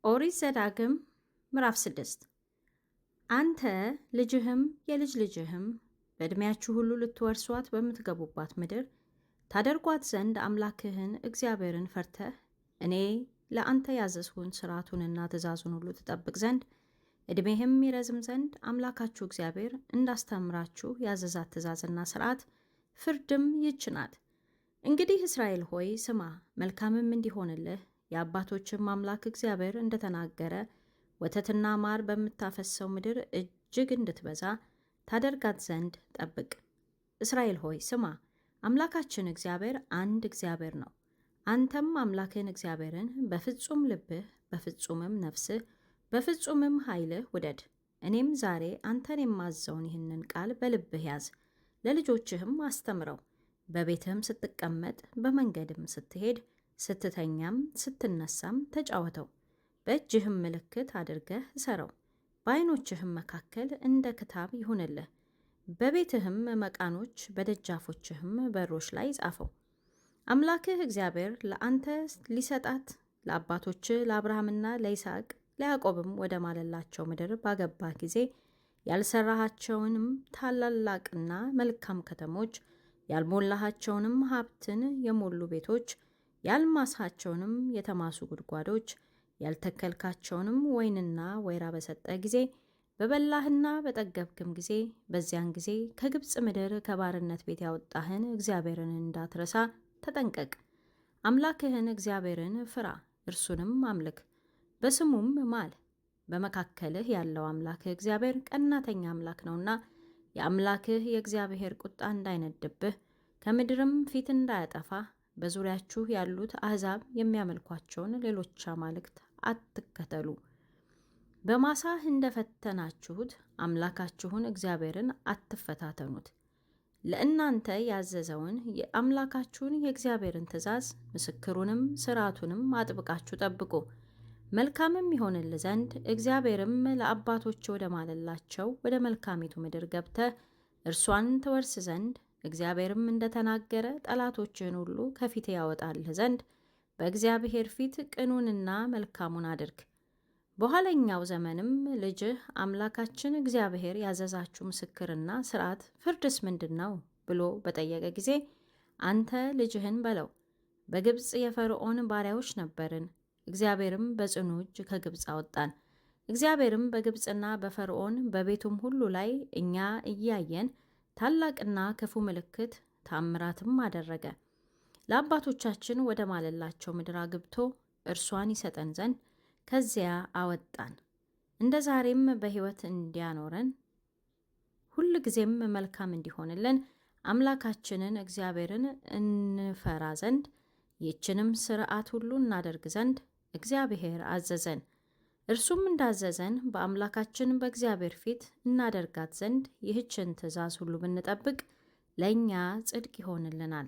ኦሪት ዘዳግም ምዕራፍ 6 አንተ ልጅህም የልጅ ልጅህም በዕድሜያችሁ ሁሉ ልትወርሷት በምትገቡባት ምድር ታደርጓት ዘንድ አምላክህን እግዚአብሔርን ፈርተህ እኔ ለአንተ ያዘዝሁን ሥርዓቱንና ትእዛዙን ሁሉ ትጠብቅ ዘንድ ዕድሜህም ይረዝም ዘንድ አምላካችሁ እግዚአብሔር እንዳስተምራችሁ ያዘዛት ትእዛዝና ሥርዓት ፍርድም ይህች ናት። እንግዲህ እስራኤል ሆይ ስማ፣ መልካምም እንዲሆንልህ የአባቶችም አምላክ እግዚአብሔር እንደተናገረ ወተትና ማር በምታፈሰው ምድር እጅግ እንድትበዛ ታደርጋት ዘንድ ጠብቅ። እስራኤል ሆይ ስማ፣ አምላካችን እግዚአብሔር አንድ እግዚአብሔር ነው። አንተም አምላክህን እግዚአብሔርን በፍጹም ልብህ፣ በፍጹምም ነፍስህ፣ በፍጹምም ኃይልህ ውደድ። እኔም ዛሬ አንተን የማዘውን ይህንን ቃል በልብህ ያዝ፣ ለልጆችህም አስተምረው። በቤትህም ስትቀመጥ፣ በመንገድም ስትሄድ፣ ስትተኛም ስትነሳም ተጫወተው። በእጅህም ምልክት አድርገህ እሰረው። በዓይኖችህም መካከል እንደ ክታብ ይሁንልህ። በቤትህም መቃኖች በደጃፎችህም በሮች ላይ ጻፈው። አምላክህ እግዚአብሔር ለአንተ ሊሰጣት ለአባቶችህ ለአብርሃምና ለይስሐቅ ለያዕቆብም ወደ ማለላቸው ምድር ባገባህ ጊዜ ያልሰራሃቸውንም ታላላቅና መልካም ከተሞች፣ ያልሞላሃቸውንም ሀብትን የሞሉ ቤቶች፣ ያልማስሃቸውንም የተማሱ ጉድጓዶች፣ ያልተከልካቸውንም ወይንና ወይራ በሰጠ ጊዜ በበላህና በጠገብክም ጊዜ በዚያን ጊዜ ከግብፅ ምድር ከባርነት ቤት ያወጣህን እግዚአብሔርን እንዳትረሳ ተጠንቀቅ። አምላክህን እግዚአብሔርን ፍራ፣ እርሱንም አምልክ፣ በስሙም ማል። በመካከልህ ያለው አምላክህ እግዚአብሔር ቀናተኛ አምላክ ነውና የአምላክህ የእግዚአብሔር ቁጣ እንዳይነድብህ ከምድርም ፊት እንዳያጠፋ በዙሪያችሁ ያሉት አሕዛብ የሚያመልኳቸውን ሌሎች አማልክት አትከተሉ። በማሳህ እንደፈተናችሁት አምላካችሁን እግዚአብሔርን አትፈታተኑት። ለእናንተ ያዘዘውን የአምላካችሁን የእግዚአብሔርን ትእዛዝ ምስክሩንም ሥርዓቱንም አጥብቃችሁ ጠብቁ። መልካምም ይሆንል ዘንድ እግዚአብሔርም ለአባቶች ወደ ማለላቸው ወደ መልካሚቱ ምድር ገብተህ እርሷን ትወርስ ዘንድ እግዚአብሔርም እንደተናገረ ጠላቶችህን ሁሉ ከፊት ያወጣልህ ዘንድ በእግዚአብሔር ፊት ቅኑንና መልካሙን አድርግ። በኋለኛው ዘመንም ልጅህ አምላካችን እግዚአብሔር ያዘዛችሁ ምስክርና ሥርዓት ፍርድስ ምንድን ነው ብሎ በጠየቀ ጊዜ አንተ ልጅህን በለው፣ በግብፅ የፈርዖን ባሪያዎች ነበርን፣ እግዚአብሔርም በጽኑ እጅ ከግብፅ አወጣን። እግዚአብሔርም በግብፅና በፈርዖን በቤቱም ሁሉ ላይ እኛ እያየን ታላቅና ክፉ ምልክት ታምራትም አደረገ። ለአባቶቻችን ወደ ማለላቸው ምድር አግብቶ እርሷን ይሰጠን ዘንድ ከዚያ አወጣን። እንደ ዛሬም በሕይወት እንዲያኖረን ሁል ጊዜም መልካም እንዲሆንልን አምላካችንን እግዚአብሔርን እንፈራ ዘንድ ይህችንም ሥርዓት ሁሉ እናደርግ ዘንድ እግዚአብሔር አዘዘን። እርሱም እንዳዘዘን በአምላካችን በእግዚአብሔር ፊት እናደርጋት ዘንድ ይህችን ትእዛዝ ሁሉ ብንጠብቅ ለእኛ ጽድቅ ይሆንልናል።